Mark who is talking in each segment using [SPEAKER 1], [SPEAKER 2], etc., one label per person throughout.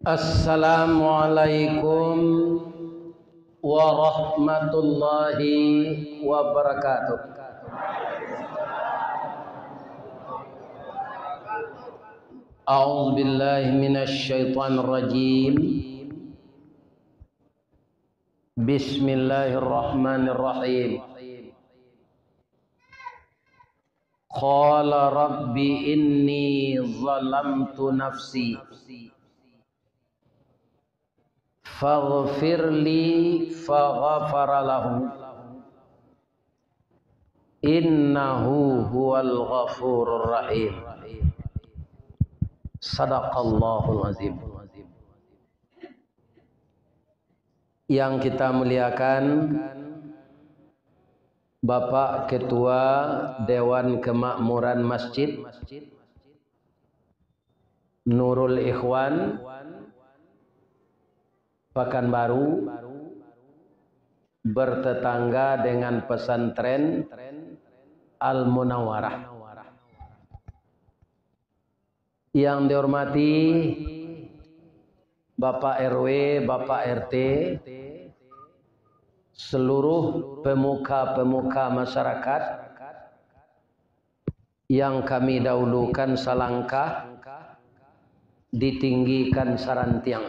[SPEAKER 1] Assalamualaikum warahmatullahi wabarakatuh. A'udzu billahi minasy syaithanir rajim. Bismillahirrahmanirrahim. Qala rabbi inni zalamtu nafsi faghfirli faghfara lahu innahu huwal ghafurur rahim. Sadaqallahul azim. Yang kita muliakan Bapak Ketua Dewan Kemakmuran Masjid Nurul Ikhwan Pekanbaru, bertetangga dengan pesantren Al Munawwarah. Yang dihormati Bapak RW, Bapak RT, seluruh pemuka-pemuka masyarakat yang kami dahulukan salangkah, ditinggikan sarantiang.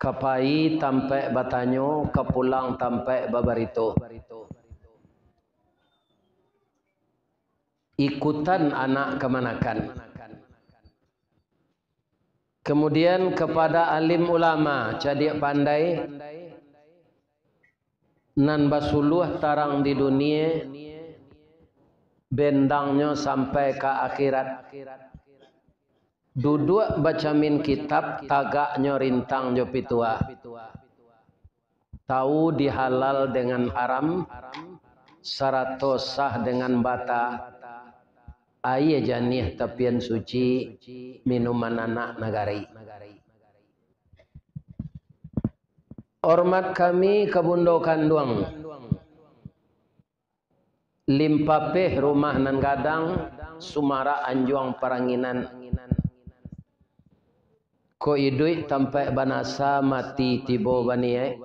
[SPEAKER 1] Kapai tampe batanyo, kapulang tampe babarito. Ikutan anak kemanakan. Kemudian kepada alim ulama, cadik pandai, nan basuluh tarang di dunia, bendangnya sampai ke akhirat. Duduk bacamin kitab, tagaknya rintang jo pitua. Tahu dihalal dengan haram, sarato sah dengan bata. Aye janih tapian suci, minuman anak nagari. Hormat kami kebundokan duang. Limpapeh rumah nan gadang, sumara anjuang paranginan. Ko idui tampai banasa mati tibo baniye.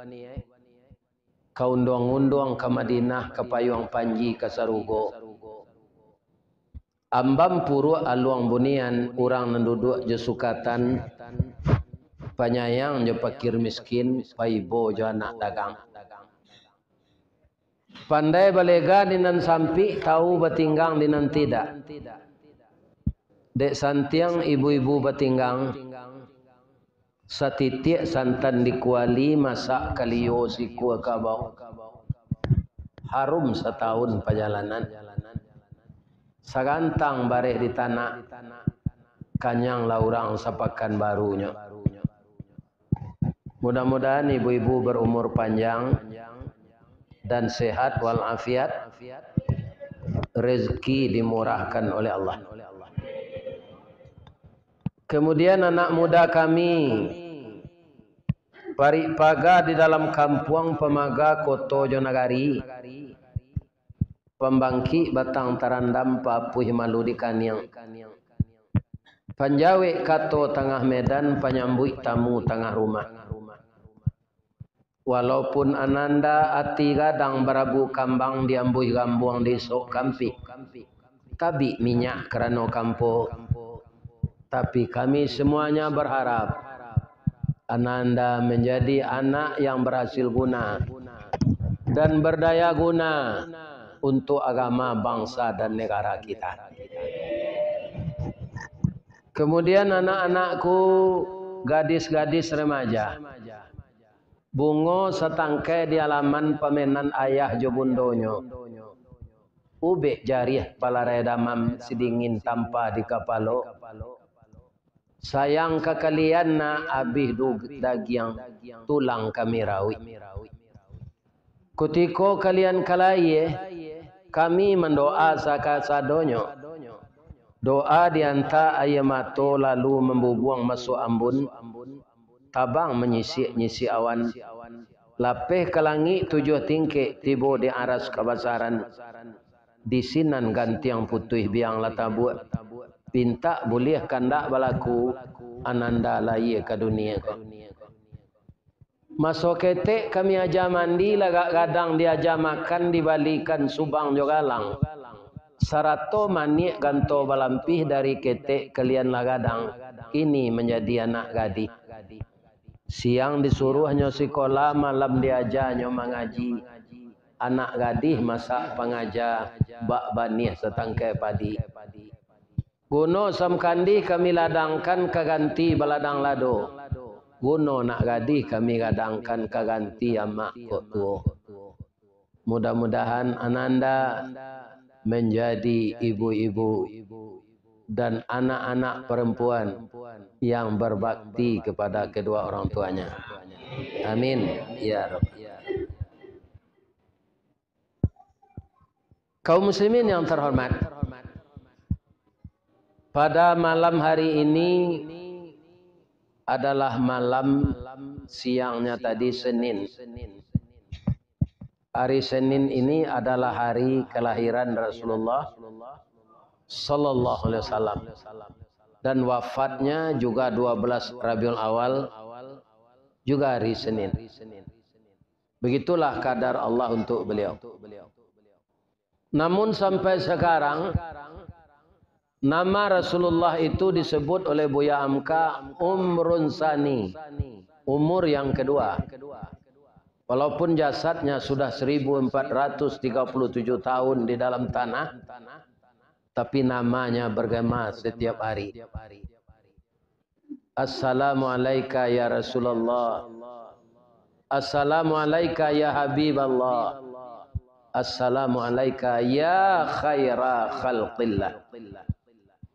[SPEAKER 1] Kaundong-undong ke Madinah ke Payuang Panji ke Sarugo. Ambam puru aluang bunian urang nenduduk je sukatan. Panyayang je pakir miskin, paibo je anak dagang. Pandai balega dinan sampi, tahu batinggang dinan tidak. Dek santiang ibu-ibu batinggang. Satitik santan dikuali, masak kaliyo siku kabau. Harum setahun perjalanan. Sagantang bareh di tanah, kanyang laurang sapakan barunya. Mudah-mudahan ibu-ibu berumur panjang dan sehat walafiat, rezeki dimurahkan oleh Allah. Kemudian anak muda kami, Paripaga di dalam kampung Pemaga Koto Jonagari, Pembangki Batang Tarandam Papuh Malu di Kaniang, Panjawe Kato tengah Medan, penyambut tamu tengah rumah. Walaupun ananda ati gadang barabu kambang diambuh gambuang di sok kampi, tabi minyak kerana kampo. Tapi kami semuanya berharap ananda menjadi anak yang berhasil guna dan berdaya guna untuk agama, bangsa dan negara kita. Kemudian anak-anakku, gadis-gadis remaja, bungo setangkai di halaman pemenan ayah jobundonyo. Ube jarih palare damam sidingin tanpa di kapalo. Sayang kekalian na abih dagiang tulang kami rawi. Kutiko kalian kalaye, kami mendoa sakasadonyo. Doa dianta ayamato lalu membubuang masuk ambun. Tabang menyisi awan. Lapeh ke langit 7 tingkik tibo di aras kebasaran. Di sinan gantiang putih biang latabuat. Pinta boleh kandak balaku ananda lai ke dunia ko. Masuk ketek kami aja mandi lagak gadang dia aja makan dibalikan subang jogalang. Sarato manik ganto balampih dari ketek kalian lagadang. Ini menjadi anak gadis. Siang disuruh hanya sekolah, malam diajar hanya mengaji. Anak gadis masak pengajar bak banih setangkai padi. Guno sam kandi kami ladangkan keganti baladang lado. Guno nak gadis kami gadangkan keganti amak kok tuo. Mudah-mudahan ananda menjadi ibu-ibu dan anak-anak perempuan yang berbakti kepada kedua orang tuanya. Amin ya Rabb. Kaum muslimin yang terhormat, pada malam hari ini adalah malam siangnya tadi Senin. Hari Senin ini adalah hari kelahiran Rasulullah Sallallahu Alaihi Wasallam dan wafatnya juga 12 Rabiul Awal juga hari Senin. Begitulah kadar Allah untuk beliau. Namun sampai sekarang nama Rasulullah itu disebut oleh Buya Amka umrun sani, umur yang kedua. Walaupun jasadnya sudah 1437 tahun di dalam tanah, tapi namanya bergema setiap hari. Assalamualaikum ya Rasulullah. Assalamualaikum ya Habiballah. Assalamualaikum ya khaira khalqillah.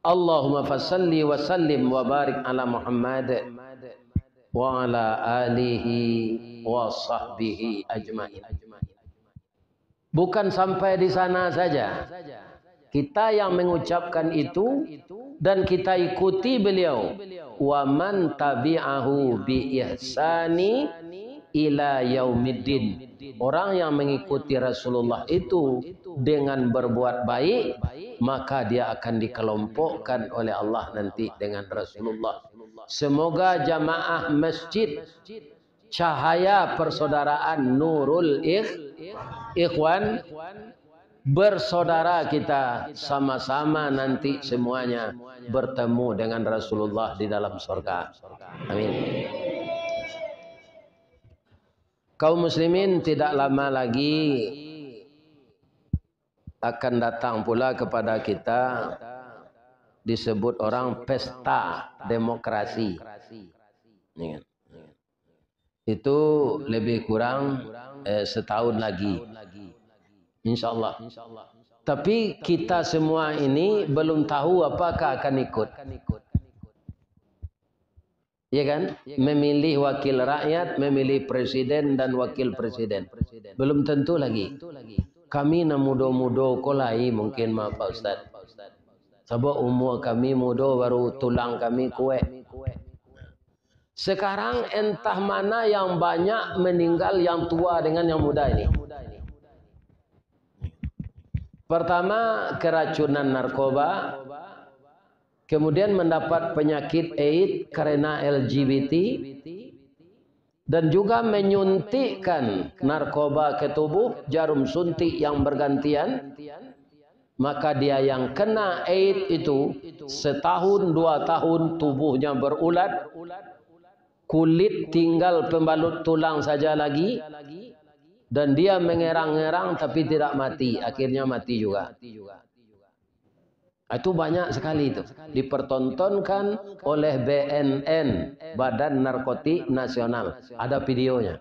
[SPEAKER 1] Allahumma fasalli wa sallim wa barik ala Muhammad wa ala alihi wa sahbihi ajma'in. Bukan sampai di sana saja. Kita yang mengucapkan itu dan kita ikuti beliau. Wa man tabi'ahu bi ihsani ila yaumiddin. Orang yang mengikuti Rasulullah itu dengan berbuat baik, maka dia akan dikelompokkan oleh Allah nanti dengan Rasulullah. Semoga jamaah masjid cahaya persaudaraan Nurul Ikhwan bersaudara kita sama-sama nanti semuanya bertemu dengan Rasulullah di dalam surga. Amin. Kaum muslimin, tidak lama lagi akan datang pula kepada kita disebut orang pesta demokrasi. Itu lebih kurang setahun lagi, insyaallah. Tapi kita semua ini belum tahu apakah akan ikut. Ya kan? Memilih wakil rakyat, memilih presiden dan wakil presiden. Belum tentu lagi. Kami na mudo-mudo kolai mungkin Pak Ustaz. Sebab umur kami mudo baru tulang kami kuat. Sekarang entah mana yang banyak meninggal yang tua dengan yang muda ini. Pertama, keracunan narkoba. Kemudian mendapat penyakit AIDS karena LGBT. Dan juga menyuntikkan narkoba ke tubuh, jarum suntik yang bergantian. Maka dia yang kena AIDS itu setahun 2 tahun tubuhnya berulat. Kulit tinggal pembalut tulang saja lagi. Dan dia mengerang-erang tapi tidak mati. Akhirnya mati juga. Itu banyak sekali itu. Dipertontonkan oleh BNN, Badan Narkotik Nasional. Ada videonya.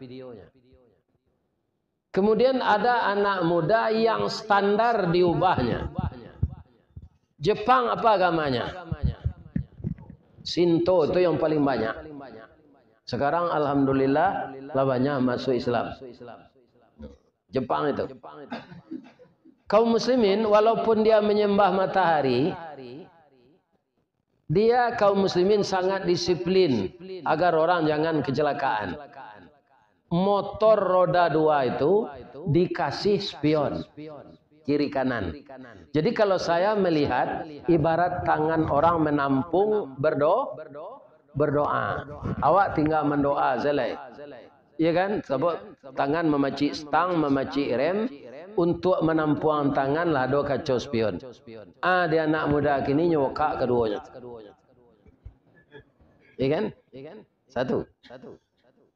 [SPEAKER 1] Kemudian ada anak muda yang standar diubahnya. Jepang apa agamanya? Shinto itu yang paling banyak. Sekarang alhamdulillah banyak masuk Islam. Jepang itu. Kaum muslimin walaupun dia menyembah matahari, dia kaum muslimin sangat disiplin agar orang jangan kecelakaan. Motor roda 2 itu dikasih spion kiri kanan. Jadi kalau saya melihat ibarat tangan orang menampung berdoa. Awak tinggal mendoa selai. Ya kan? Sebab tangan memacik stang, memacik rem. Untuk menampuang tangan lah do kacau spion. Dia anak muda kini nyokak keduanya. Ya kan? Satu.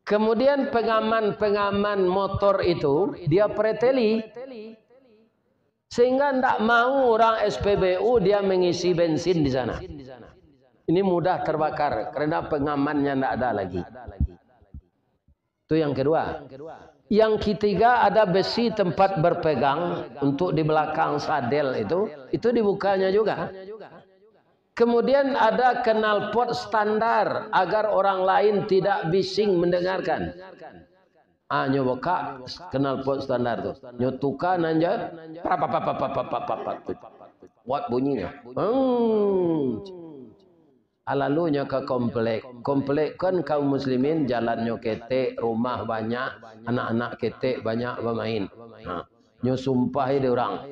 [SPEAKER 1] Kemudian pengaman motor itu dia preteli. Sehingga tidak mau orang SPBU dia mengisi bensin di sana. Ini mudah terbakar karena pengamannya tidak ada lagi. Itu yang kedua. Yang ketiga ada besi tempat berpegang untuk di belakang sadel itu dibukanya juga. Kemudian ada knalpot standar agar orang lain tidak bising mendengarkan. Nyoboka knalpot standar tuh. Nyotuka nanja buat bunyinya. Lalunya ke komplek. Komplek kan kaum muslimin jalannya ketek, rumah banyak, anak-anak ketek banyak bermain. Nyo sumpah dia orang.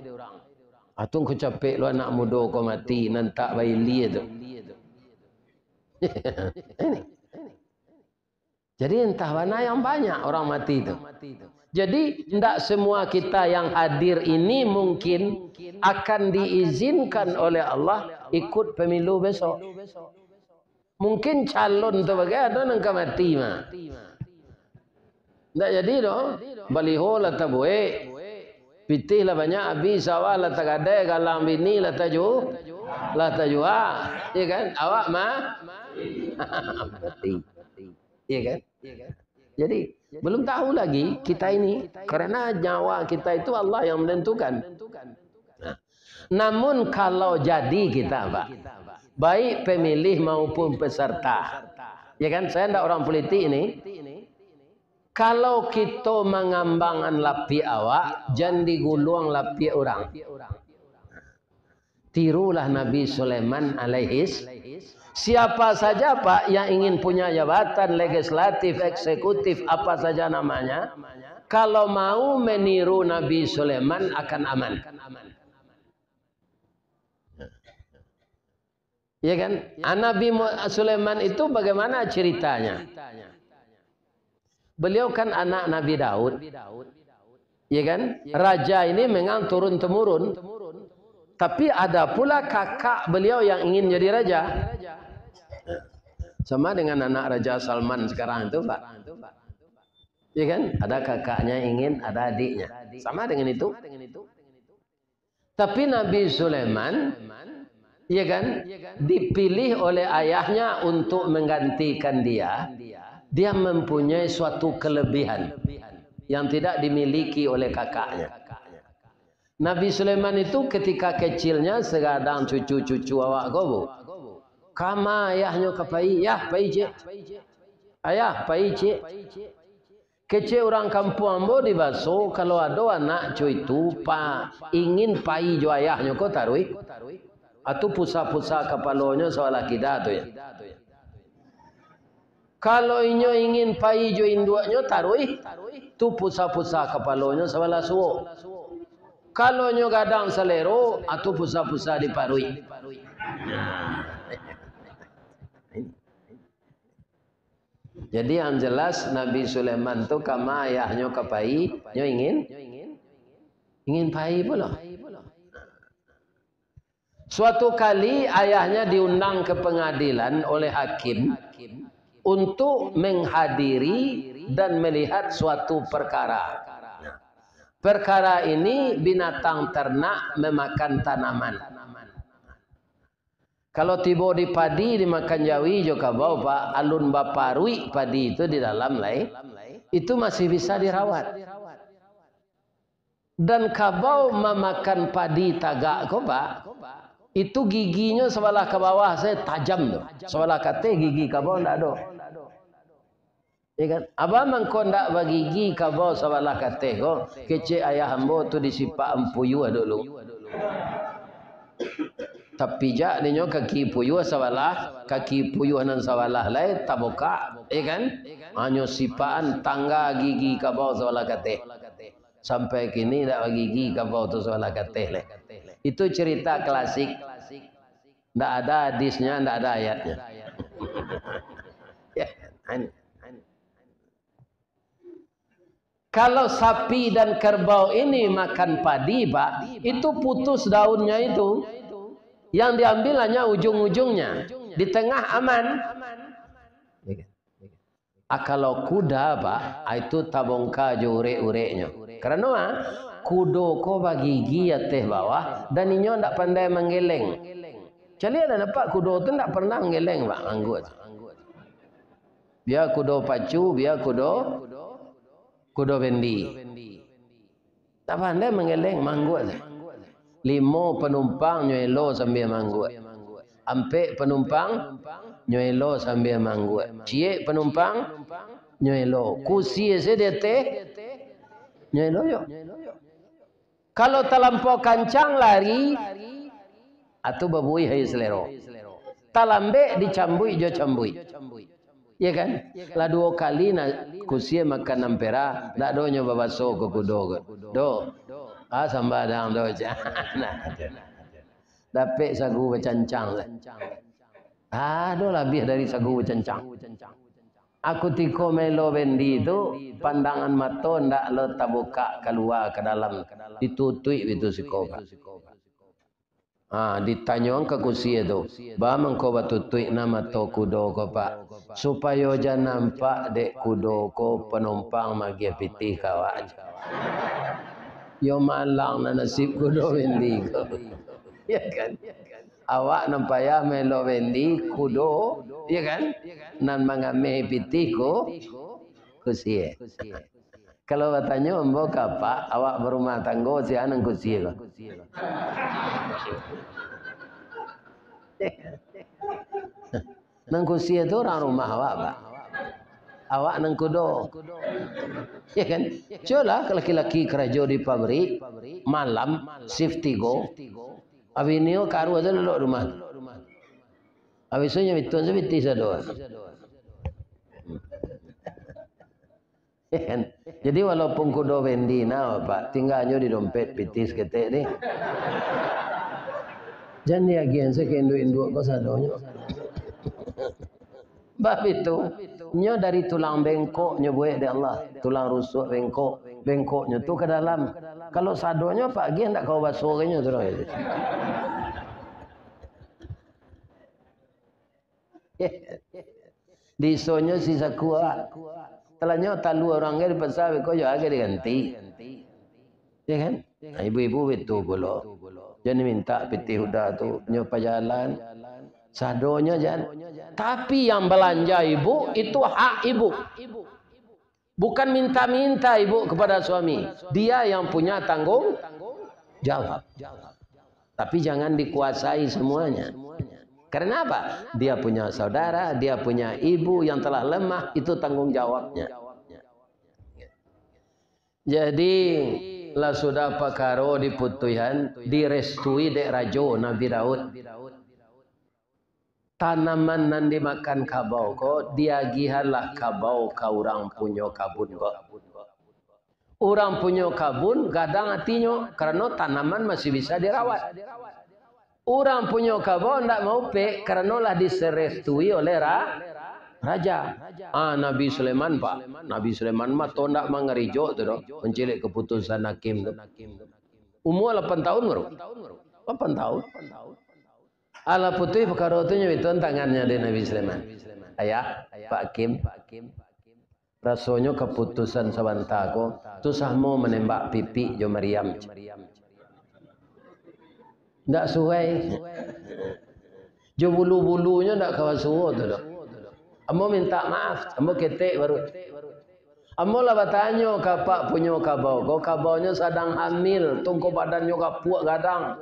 [SPEAKER 1] Atung ku capek lu anak muda kau mati nantak bayi li tu. Jadi entah mana yang banyak orang mati itu. Jadi tidak semua kita yang hadir ini mungkin akan diizinkan oleh Allah ikut pemilu besok. Mungkin calon tu bagai ada nang mati mah. Tak jadi doh. Baliho lah tabué. Pitih lah banyak habis awak lah tagade galang bini lah taju. Lah tajua. Ya kan? Awak mah mati. Ya kan? Jadi belum tahu lagi kita ini karena nyawa kita itu Allah yang menentukan. Namun kalau jadi kita, Pak, baik pemilih maupun peserta, ya kan? Saya tidak orang politik ini. Kalau kita mengambangan lapi awak, jangan digulung lapi orang. Tirulah Nabi Sulaiman alaihis. Siapa saja Pak yang ingin punya jabatan legislatif, eksekutif, apa saja namanya, kalau mau meniru Nabi Sulaiman akan aman. Ya kan? Nabi Sulaiman itu bagaimana ceritanya? Beliau kan anak Nabi Daud. Ya kan? Raja ini memang turun-temurun. Tapi ada pula kakak beliau yang ingin jadi raja. Sama dengan anak Raja Salman sekarang itu, Pak. Ya kan? Ada kakaknya ingin, ada adiknya. Sama dengan itu. Tapi Nabi Sulaiman, ya kan, dipilih oleh ayahnya untuk menggantikan dia. Dia mempunyai suatu kelebihan yang tidak dimiliki oleh kakaknya. Nabi Sulaiman itu ketika kecilnya segadang cucu-cucu awak gobo. Kama ayahnya kapai, yah pai cik. Ayah pai cik. Kecil orang kampung ambo di baso kalau ada anak cuy itu ingin pai jo ayahnya ko tarui. Atau pusa-pusa kepalanya soal kita tu ya. Kalau inyo ingin pai jo induaknya tarui, tu pusa-pusa kepalanya soal suo. Kalau nyo gadang selero atau pusa-pusa diparui. Jadi yang jelas Nabi Sulaiman tu kama ayahnya kapai, nyo ingin pai pula. Suatu kali ayahnya diundang ke pengadilan oleh hakim untuk menghadiri dan melihat suatu perkara. Perkara ini binatang ternak memakan tanaman. Kalau tiba di padi dimakan jawi juga bau Pak, alun baparui padi itu di dalam itu masih bisa dirawat. Dan kabau memakan padi tagak ko Pak, itu giginya sebelah ke bawah saya tajam tuh. Sebelah kate gigi kabau ndak ada. Ya kan? Abang mangko ndak bagi gigi kabau sebelah kate ko, kece ayah ambo tu disipak empuyu dulu. Tapi jak ninyo kaki puyu sebelah, kaki puyu nan sebelah lain taboka, ya kan? Hanya sipaan tangga gigi kabau sebelah kate. Sampai kini ndak bagi gigi kabau tu sebelah kate le. Itu cerita klasik. Ndak ada hadisnya, ndak ada ayatnya. Kalau sapi dan kerbau ini makan padi, Pak, itu putus daunnya itu. Yang diambil hanya ujung-ujungnya. Di tengah aman. Kalau kuda, Pak, itu tabongka jo urek-ureknya. Karena kudo ko bagi gigi teh bawah dan inyo ndak pandai menggeleng. Jadi ada nampak kudo tu ndak pernah menggeleng, Pak, anggut. Biar kudo pacu, biar kudo bendi. Tak pandai mengeleng manggut. 5 penumpang nyelo sambil manggut. Ampe penumpang nyelo sambil manggut. Cie penumpang nyelo. Kursi sedete nyelo yo. Kalau terlampau kancang lari atau babui hai selero. Talambe dicambui jo cambui. Ya kan? Lah 2 kali na kusie makan nampera, dak do nyoba baso ke kudo. Do. Sambadang do ja. Dapet sagu bercancang. Do lebih dari sagu bercancang. Aku tiko melo bendi itu pandangan mata ndak le tabuka keluar ke dalam ditutui itu sikoba. Ditanyong ke kursi itu, ba mengko batutui nama to kudo ko Pak, supaya jangan nampak dek kudo ko penumpang magi pitih kawan. Yo malang na nasib kudo bendi ko. Ya kan? Awak nampak ya melo bendi kudo, ya kan? Nan mangame pitih ko kursi. Kalau bertanya mbok apa, awak berumah tangga si anang kursi ko. Nang kursi itu orang rumah awak, Pak. Awak nang kudo. Ya kan? Coba laki-laki kerja di pabrik, malam shift 3. Abi ni karu aja lelok rumah. Abi sonya itu aja biti sado. Jadi walaupun kudo bendi Pak, tinggalnya di dompet pitis ketek ni. Jangan dia gian sekendo-indo ko sadonyo. Bab itu, nyo dari tulang bengkok nyo buat de Allah, tulang rusuk bengkoknya tu ke dalam. Kalau sadonyo Pak gian ndak kau basorenya terus. Di sonyo sisa kuat. Telahnya talu orang ke di pasar ko yo agak diganti. Ya kan? Ibu-ibu itu pula. Jangan minta pitih udah tu nyopa jalan. Sadonya jangan. Tapi yang belanja ibu itu hak ibu. Bukan minta-minta ibu kepada suami. Dia yang punya tanggung jawab. Tapi jangan dikuasai semuanya. Karena apa? Dia punya saudara, dia punya ibu yang telah lemah, itu tanggung jawabnya. Jadi lah sudah pakaro diputuhan, direstui dek rajo Nabi Daud. Tanaman nan dimakan kabau ko, dia gihalah kabau ka orang punya kabun ko. Orang punya kabun gadang hatinya karena tanaman masih bisa dirawat. Orang punya kabau ndak mau pe karena lah diserestui oleh raja. Nabi Sulaiman Pak. Nabi Sulaiman mah to ndak mangerijo tu doh, mencilik keputusan hakim tu. Umur 8 tahun baru. 8 tahun. Ala putih perkara tu nyewitun tangannya di Nabi Sulaiman. Ayah, Pak Hakim. Rasanya keputusan sabantako tu sahmo menembak pipi jo Maryam. Ndak suai. Jo bulu-bulunya ndak kawan suwo tu doh. Amo minta maaf, amo ketek baru. Amo lah bertanya kapak punya kabau, kau kabaunya sedang hamil, tunggu badannya kapuak gadang.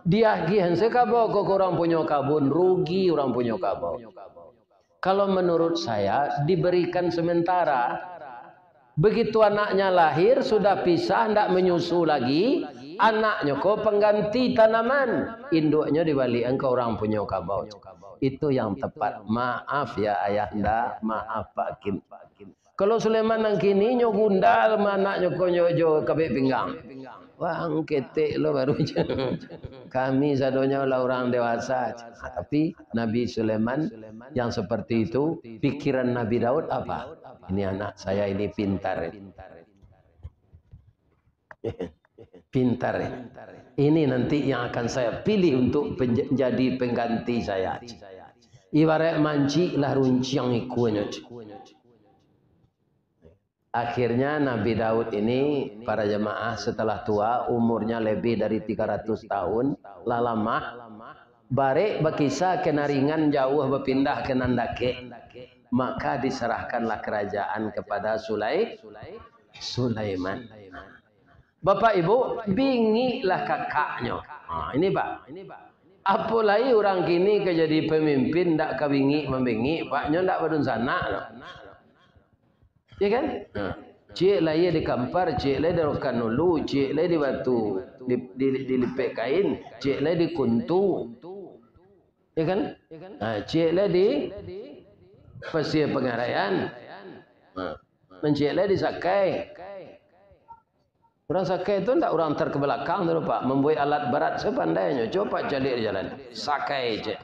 [SPEAKER 1] Dia gihan sekabau kau orang punya kabun, rugi orang punya kabau. Kalau menurut saya diberikan sementara. Begitu anaknya lahir sudah pisah, ndak menyusu lagi. Anaknya kau pengganti tanaman, induknya dibalikan ke orang punya kabau. Itu yang tepat. Maaf ya ayah ndak, maaf Pak Kim. Kalau Sulaiman nang kini nyo gundal anaknya kau nyojo kabeh pinggang. Wah ketek lo baru kami sadonya lah orang dewasa. Tapi Nabi Sulaiman yang seperti itu, pikiran Nabi Daud apa? Ini anak saya ini pintar. Pintar ya. Ini nanti yang akan saya pilih untuk menjadi pengganti saya. Ibarat manci lah runcing ikunya. Akhirnya Nabi Daud ini para jemaah setelah tua, umurnya lebih dari 300 tahun, lah lama barek berkisah kenaringan jauh berpindah ke Nandake, maka diserahkanlah kerajaan kepada Sulaiman. Bapak Ibu, bingilah kakaknya. Nah, ini Pak. Apalagi orang kini ke jadi pemimpin ndak kebingi membingi, paknya ndak badun sana. Ya kan? Cik lah ia dikampar, cik lah dirokan nulu, cik lah di batu, dilipek kain, cik lah di kuntu. Ya kan? Cik lah di pasir pengaraian. Dan cik lah disakai. Orang sakai itu tidak orang terkebelakang tu Pak, membuat alat berat sepandainya. Coba cari di jalan. Sakai je.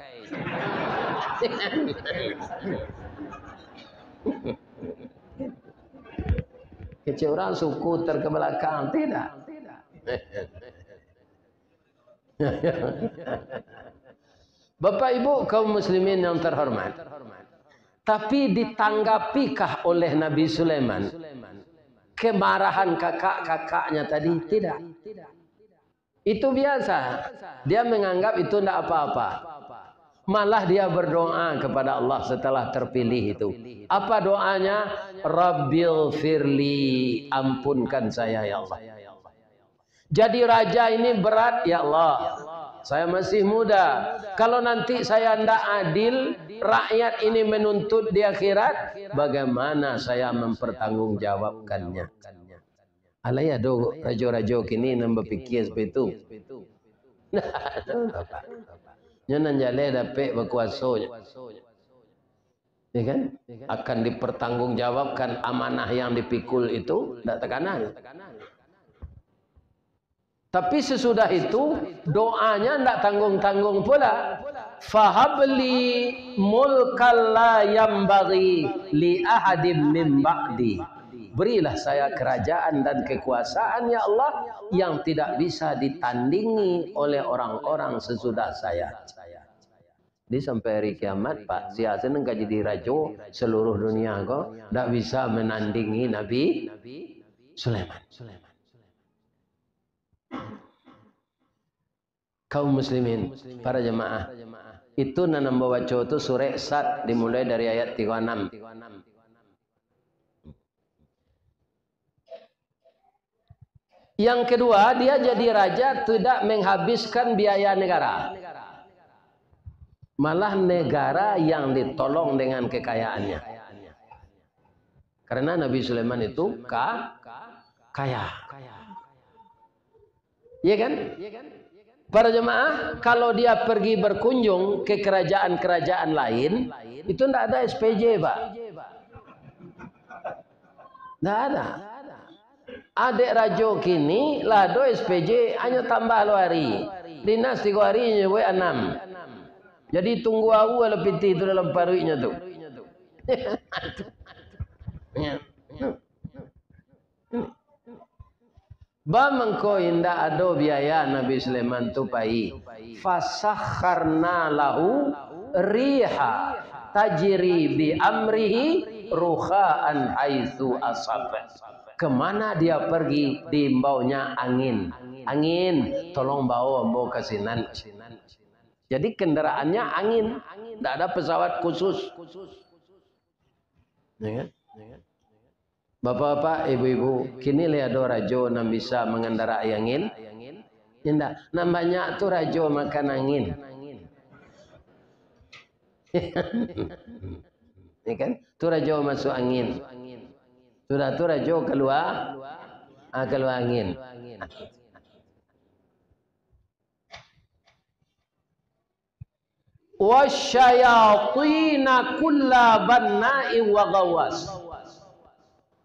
[SPEAKER 1] Kecil orang suku terkebelakang tidak. Bapak Ibu kaum muslimin yang terhormat. Tapi ditanggapikah oleh Nabi Sulaiman kemarahan kakak-kakaknya tadi? Tidak. Itu biasa. Dia menganggap itu tidak apa-apa. Malah dia berdoa kepada Allah setelah terpilih itu. Apa doanya? Rabbil firli, ampunkan saya ya Allah. Jadi raja ini berat ya Allah. Saya masih muda. Kalau nanti saya tidak adil, rakyat ini menuntut di akhirat, bagaimana saya mempertanggungjawabkannya? Alaya do rajo-rajo kini nambah pikir seperti itu. Nyonan jale dapat berkuasa. Ya kan? Akan dipertanggungjawabkan amanah yang dipikul itu tidak tekanan. Tapi sesudah itu doanya tidak tanggung-tanggung pula. Fahabli mulkal la yambaghi li ahadim min ba'di. Berilah saya kerajaan dan kekuasaan ya Allah yang tidak bisa ditandingi oleh orang-orang sesudah saya. Di sampai hari kiamat Pak, siasa nengka jadi rajo seluruh dunia kok tidak bisa menandingi Nabi Sulaiman. Kaum muslimin, para jemaah, itu nanam baca itu surah Sad dimulai dari ayat 36. Yang kedua, dia jadi raja tidak menghabiskan biaya negara. Malah negara yang ditolong dengan kekayaannya. Karena Nabi Sulaiman itu kaya. Iya kan? Para jemaah, kalau dia pergi berkunjung ke kerajaan-kerajaan lain, itu tidak ada SPJ, Pak. Tidak ada. Adik rajo kini, lado SPJ, hanya tambah luari. Dinas 3 hari, nyewe 6. Jadi tunggu aku lebih itu dalam paruinya tu. Bamangko indah ado biaya Nabi Sulaiman tu pai. Fasakharna lahu riha tajri bi amrihi ruhaan haitsu asab. Kemana dia pergi diimbaunya angin. Angin tolong bawa ke sinan. Jadi kendaraannya angin, tidak ada pesawat khusus. Ya kan? Bapak-bapak, ibu-ibu, kini lihat rajo yang bisa mengendarai angin. Tidak, namanya tu rajo makan angin. Ya kan? Tu rajo masuk angin. Sudah tu rajo keluar angin. Wasyayatina kulla banna'i wa gawas.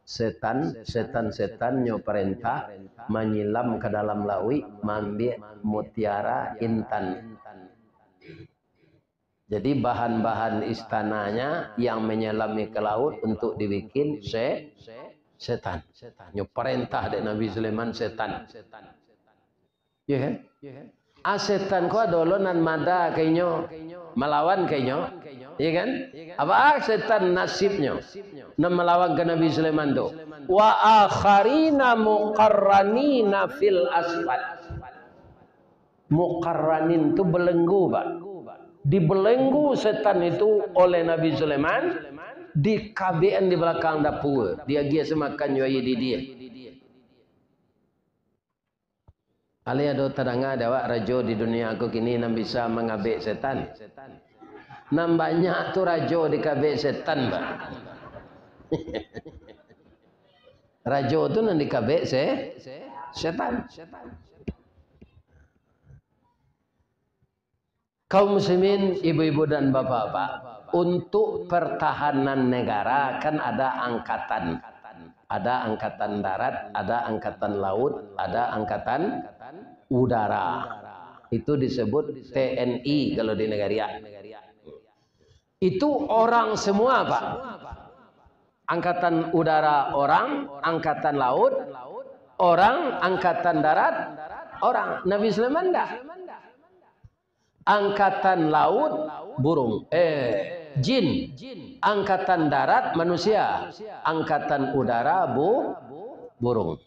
[SPEAKER 1] Setan-setannya perintah menyilam ke dalam laut, mengambil mutiara intan. Jadi bahan-bahan istananya yang menyelami ke laut untuk dibikin setan. Nyo perintah dek Nabi Sulaiman setan. Ya kan? Setan ko dolonan mada kainyo melawan kainyo. Ya kan? Apa setan nasibnya na melawan ke Nabi Sulaiman tu. Wa akharina muqarranina fil asfad. Muqarranin itu belenggu, Pak. Dibelenggu setan itu oleh Nabi Sulaiman di KBN di belakang dapur. Dia giat semakan yuai di dia. Ali ada terangga dawak rajo di dunia aku kini nam bisa mengabek setan. Nam banyak tu rajo di kabek setan, Pak. Rajo tu nam di kabek setan. Kaum muslimin, ibu-ibu dan bapak-bapak, untuk pertahanan negara kan ada angkatan. Ada angkatan darat, ada angkatan laut, ada angkatan udara. Itu disebut TNI kalau di negara. Itu orang semua, Pak. Angkatan udara orang, angkatan laut orang, angkatan darat orang. Nabi Sulaiman enggak. Angkatan laut burung, jin. Angkatan darat manusia. Angkatan udara burung.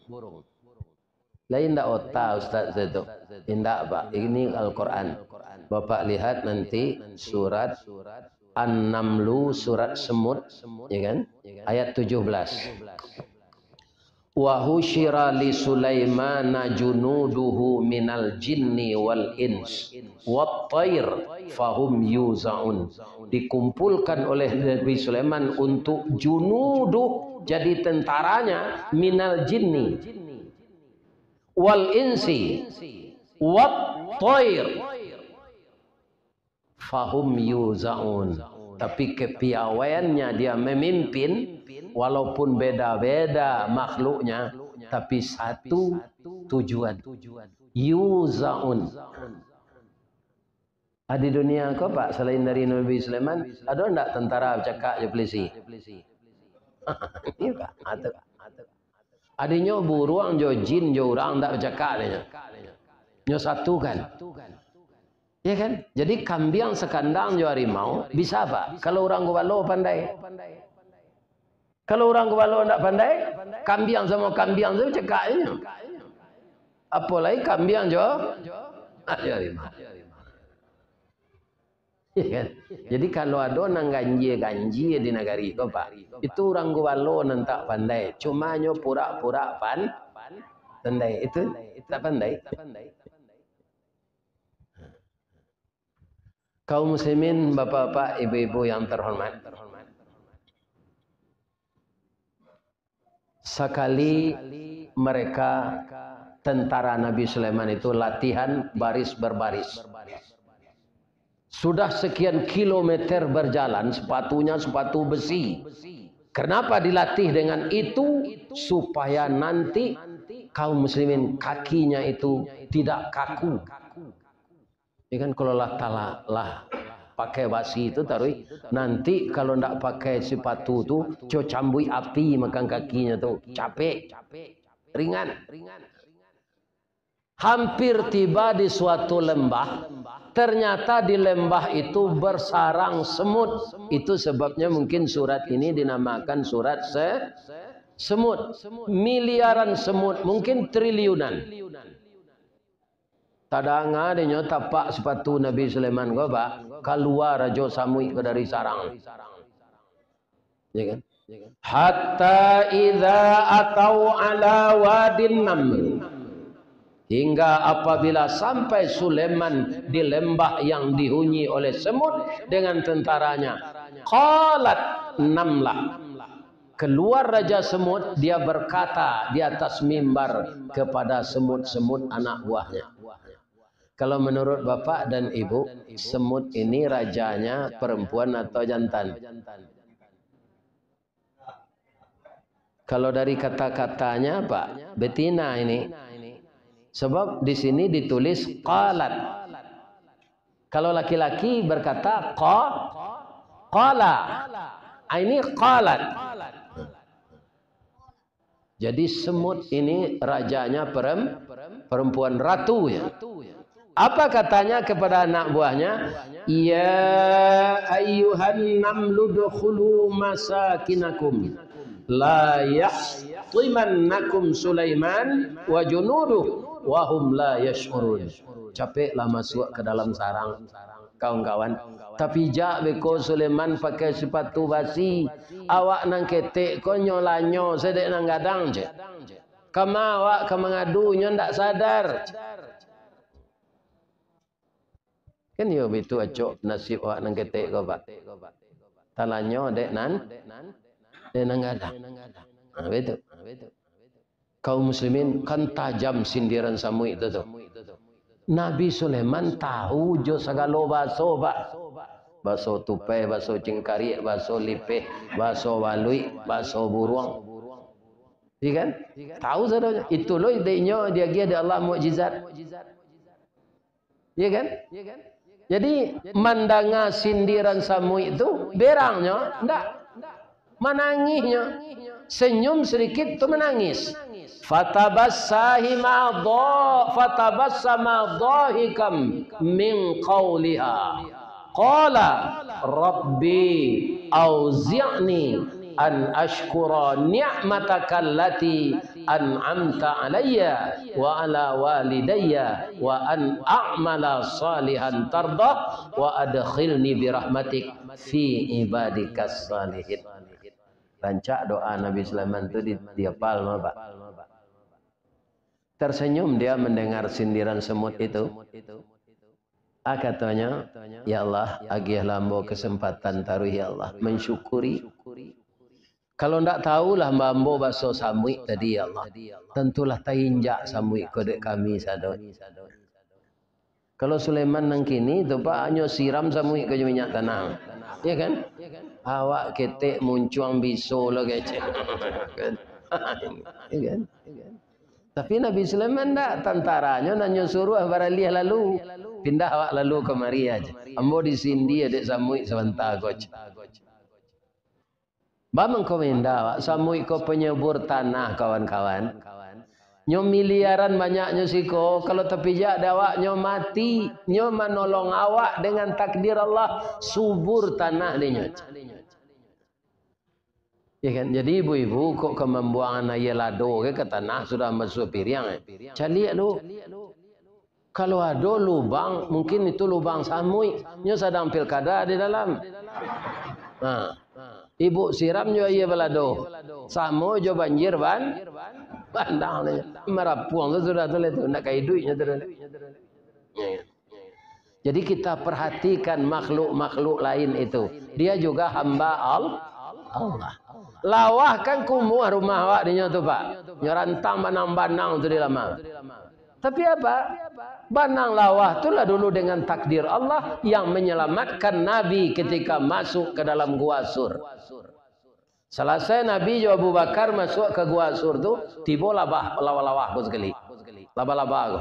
[SPEAKER 1] Lain tak otak Ustaz itu. Indak, Pak. Ini Al-Quran. Bapak lihat nanti surat An-Namlu, surat semut, ya kan? Ayat 17. Wa husyira li Sulaimana junuduhu minal jinni wal ins wat thair fahum yuzaun. Dikumpulkan oleh Nabi Sulaiman untuk junuduh, jadi tentaranya, minal jinni wal insi wat thair fahum yuzaun. Tapi kepiawaiannya dia memimpin. Walaupun beda-beda makhluknya, tapi satu tujuan. Yuzaun. Di dunia kau, Pak, selain dari Nabi Sulaiman, ada enggak tentara cakap je polisi? Ini, Pak. Adanya buruang jo jin jo orang enggak cakap dia. Nyo satu kan. Ya kan? Jadi kambing sekandang jo harimau bisa, Pak? Kalau orang Gobalo pandai. Kalau orang Gobalo tidak pandai, kambing sama kambing itu cekaknya. Apalagi kambing jo harimau. Ya kan? Jadi kalau ada orang ganji di negari itu, Pak, itu orang Gobalo tak pandai. Cuma nyo pura-pura pandai. Itu tak pandai. Kaum muslimin, bapak-bapak, ibu-ibu yang terhormat. Sekali mereka tentara Nabi Sulaiman itu latihan baris berbaris. Sudah sekian kilometer berjalan, sepatunya sepatu besi. Kenapa dilatih dengan itu? Supaya nanti kaum muslimin kakinya itu tidak kaku. Ya kan, kalau lah pakai basi itu taruh, nanti kalau ndak pakai sepatu tu cambui api makan kakinya tu, capek, ringan. Hampir tiba di suatu lembah, ternyata di lembah itu bersarang semut. Itu sebabnya mungkin surat ini dinamakan surat semut. Miliaran semut, mungkin triliunan. Tadanga dia tapak sepatu Nabi Sulaiman go, Pak, keluar rajo samui ke dari sarang. Ya kan? Hatta idza atau ala wadin naml. Hingga apabila sampai Sulaiman di lembah yang dihuni oleh semut dengan tentaranya. Qalat namlah. Keluar raja semut, dia berkata di atas mimbar kepada semut-semut anak buahnya. Kalau menurut bapak dan ibu, semut ini rajanya perempuan atau jantan? Kalau dari kata-katanya, Pak, betina ini. Sebab di sini ditulis qalat. Kalau laki-laki berkata qala. Ini qalat. Jadi semut ini rajanya perempuan, ratu ya. Apa katanya kepada anak buahnya? Ya ayyuhan namlu dukhulu masakinakum la yahtimannakum Sulaiman wa junuduh wa hum la yash'urun. Capeklah masuk ke dalam sarang kawan-kawan. Tapi jak beko Sulaiman pakai sepatu basi, awak nang ketek ko nyolanyo sedek nang gadang je. Kama awak ke mengadu nyo ndak sadar. Kan yo betu acok nasib awak nang ketek ko Pak. Talanyo dek nan gadang. Nah, betul. Kaum muslimin kan tajam sindiran samu itu tuh. Nabi Sulaiman tahu jo segala baso Pak. Baso tupai, baso cengkari, baso lipeh, baso walui, baso buruang. Iya kan? Tahu saudara. Itu loh idenya dia ada Allah mukjizat. Iya kan? Jadi mandanga sindiran samu itu berangnya ndak menangisnya. Senyum sedikit tu menangis. Fatabassama dhahikam min qawliha. Qala rabbi auzi'ni an ashkura ni'mataka allati an'amta alayya wa ala walidayya wa an a'mala salihan tardah wa adkhilni birahmatik fi ibadikas salihin. Rancak doa Nabi Sulaiman itu dia palma Pak. Tersenyum dia mendengar sindiran semut itu. Katanya, ya Allah, agih lambo kesempatan taruh ya Allah mensyukuri. Kalau ndak tahulah mambo baso samui tadi ya Allah, tentulah tainjak samui kode kami sado. Kalau Sulaiman nang kini tu Pak hanya siram samui ke minyak tanah. Ya kan? Awak ketek muncuang biso lah kece. Ya kan? Tapi Nabi Sulaiman ndak tentaranya nanya suruh baralih lalu. Pindah awak lalu kemari aja. Ambo di sini ada samui sebentar coach. Bamang komenda awak samui ko penyebur tanah kawan-kawan. Nyo miliaran banyaknya siko kalau tapi jak awak nyo mati, nyo menolong awak dengan takdir Allah subur tanah dia. Ya kan? Jadi ibu-ibu kok ke membuangan air lado ke tanah sudah masuk piring. Cari lu. Kalau ada lubang, mungkin itu lubang samui. Nyo sedang pilkada di dalam. Nah, ibu siram nyo iya balado. Samo jo banjir bandang nih. Merapuang tu sudah tu letu nak kai duitnya tu. Jadi kita perhatikan makhluk-makhluk lain itu. Dia juga hamba Allah. Lawah kan kumuh rumah awak dinya tu Pak. Nyorantang banang-banang tu di lama. Tapi apa? Banang lawah itulah dulu dengan takdir Allah yang menyelamatkan Nabi ketika masuk ke dalam gua Sur. Selesai Nabi Abu Bakar masuk ke gua Sur tu, tiba lawah ko sekali. Laba-laba ko.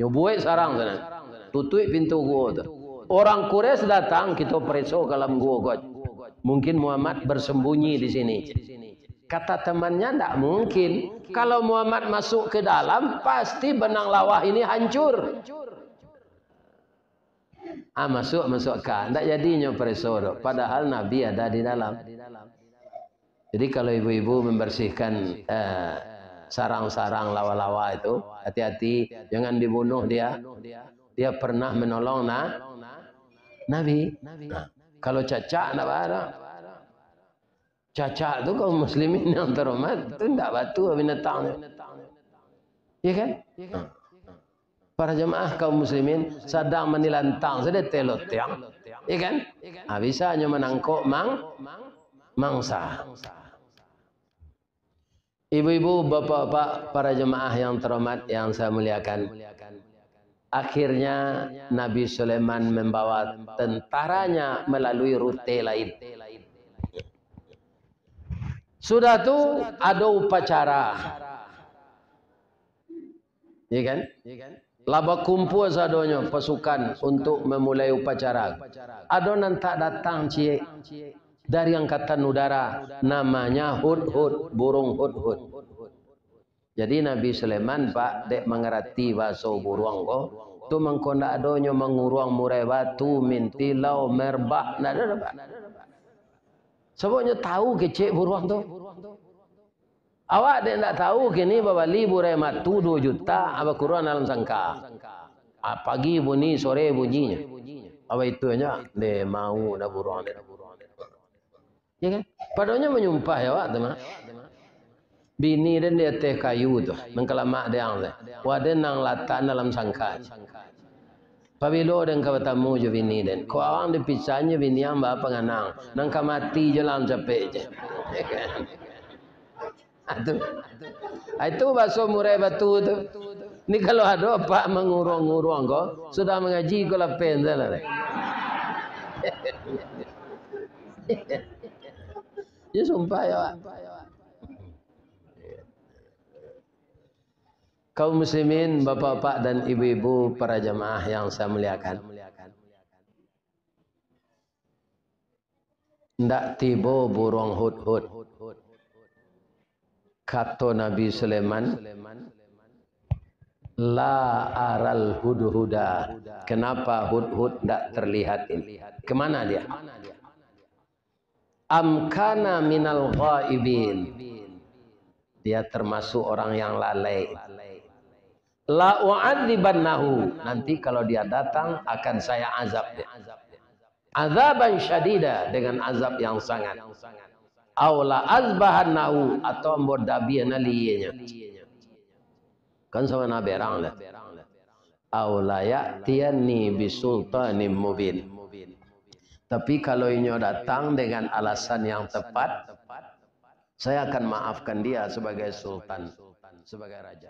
[SPEAKER 1] Yo buai sarang sana. Tutup pintu gua tu. Orang Quraisy datang kita periksa ke dalam gua ko. Mungkin Muhammad bersembunyi di sini. Kata temannya tidak mungkin. Kalau Muhammad masuk ke dalam, pasti benang lawah ini hancur. Masukkan. Tidak jadinya preso. Padahal Nabi ada di dalam. Jadi kalau ibu-ibu membersihkan sarang-sarang lawa-lawa itu, hati-hati. Jangan dibunuh dia. Dia pernah menolong Nabi. Nah, kalau cacak tidak ada. Cacak tu kaum muslimin yang terhormat tu tidak batu binatang. Ya kan? Para jemaah kaum muslimin sedang menilantang sedang telot tiang. Ya kan? Bisa hanya menangkuk mangsa. Ibu-ibu, bapak-bapak, para jemaah yang terhormat yang saya muliakan. Akhirnya Nabi Sulaiman membawa tentaranya melalui rute lain. Sudah tu ada upacara. Ya kan? Laba kumpul sadonya pasukan untuk memulai upacara. Ada nanti datang cie dari angkatan udara namanya hudhud, burung hudhud. Jadi Nabi Sulaiman pak dek mengerti bahasa buruang ko tu mengkonda adonyo menguruang murai batu minti lau merbah nada pak. Sebabnya tahu kecek buruang tu. Awak dek tak tahu kini bahwa li murai matu 2 juta apa Quran dalam sangka. Pagi bunyi sore bunyinya. Apa itunya de mau dah buruang de. Ya kan? Padahal menyumpah ya wak teman. Bini dan dia teh kayu tu, nengkalamak dia ang teh. Waden nang latan dalam sangka. Pabilo dan kawatamu je bini dan. Ko awang dipisahnya bini yang ba penganang, nang kamati je dalam capek je. Itu bahasa murai batu tu. Ni kalau ada pak mengurung-urung ko, sudah mengaji ko lapen dah. Ya sumpah ya. Kaum muslimin, bapak-bapak dan ibu-ibu para jamaah yang saya muliakan. Ndak tiba burung hud-hud. Kata Nabi Sulaiman, la aral hudhuda. Kenapa hud-hud ndak terlihat ini? Kemana dia? Amkana minal ghaibin. Dia termasuk orang yang lalai. La u'adzibannahu, nanti kalau dia datang akan saya azab dia. Azaban syadida, dengan azab yang sangat. Aw la azbahannahu, atau ambodabiana liyenya. Kan sama Nabi orang lah. Aw la ya'tiyani bisultanim mubin. Tapi kalau ini datang dengan alasan yang tepat, saya akan maafkan dia sebagai sultan, sebagai raja.